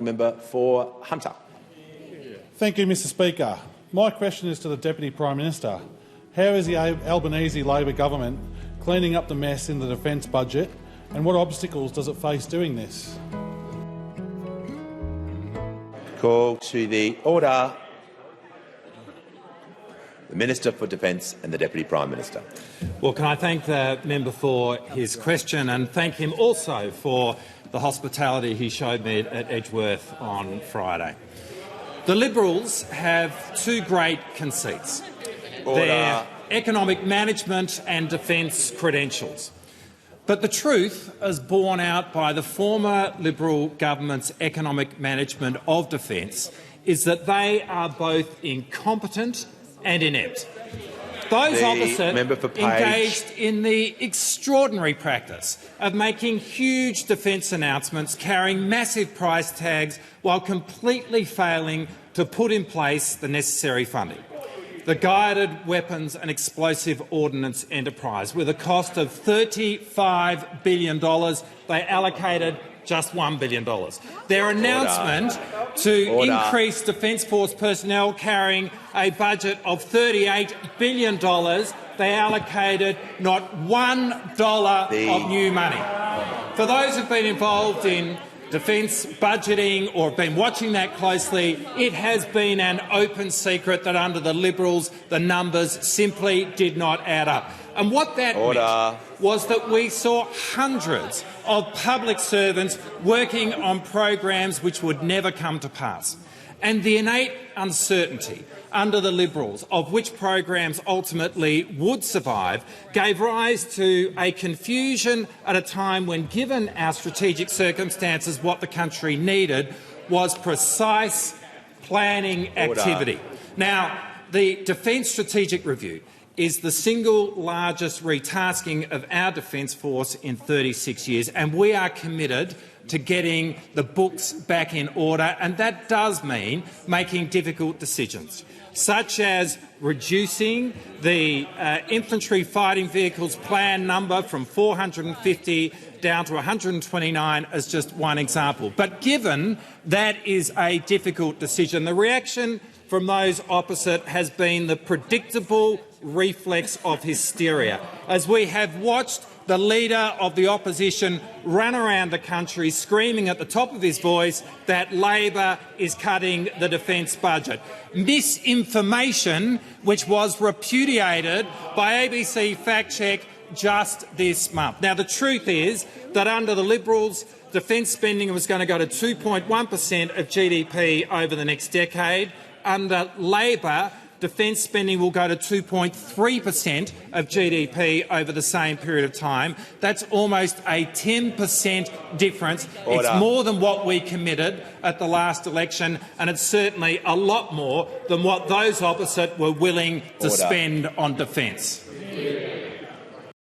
Member for Hunter. Thank you, Mr Speaker. My question is to the Deputy Prime Minister. How is the Albanese Labor government cleaning up the mess in the defence budget, and what obstacles does it face doing this? Call to the order. The Minister for Defence and the Deputy Prime Minister. Well, can I thank the member for his question and thank him also for the hospitality he showed me at Edgeworth on Friday. The Liberals have two great conceits. Order. Their economic management and defence credentials. But the truth, as borne out by the former Liberal government's economic management of defence, is that they are both incompetent and inept. Those opposite engaged in the extraordinary practice of making huge defence announcements carrying massive price tags while completely failing to put in place the necessary funding. The Guided Weapons and Explosive Ordnance enterprise, with a cost of $35 billion, they allocated just $1 billion. Their announcement to increase Defence Force personnel carrying a budget of $38 billion, they allocated not $1 of new money. For those who have been involved in defence budgeting or have been watching that closely, it has been an open secret that under the Liberals the numbers simply did not add up. And what that meant was that we saw hundreds of public servants working on programs which would never come to pass. And the innate uncertainty under the Liberals of which programs ultimately would survive gave rise to a confusion at a time when, given our strategic circumstances, what the country needed was precise planning activity. Now, the Defence Strategic Review is the single largest retasking of our Defence Force in 36 years, and we are committed to getting the books back in order, and that does mean making difficult decisions, such as reducing the infantry fighting vehicles plan number from 450 down to 129 as just one example. But given that is a difficult decision, the reaction from those opposite has been the predictable reflex of hysteria, as we have watched the Leader of the Opposition run around the country screaming at the top of his voice that Labor is cutting the defence budget. Misinformation which was repudiated by ABC Fact Check just this month. Now, the truth is that under the Liberals, defence spending was going to go to 2.1% of GDP over the next decade. Under Labor, defence spending will go to 2.3% of GDP over the same period of time. That's almost a 10% difference. It's more than what we committed at the last election, and it's certainly a lot more than what those opposite were willing to spend on defence.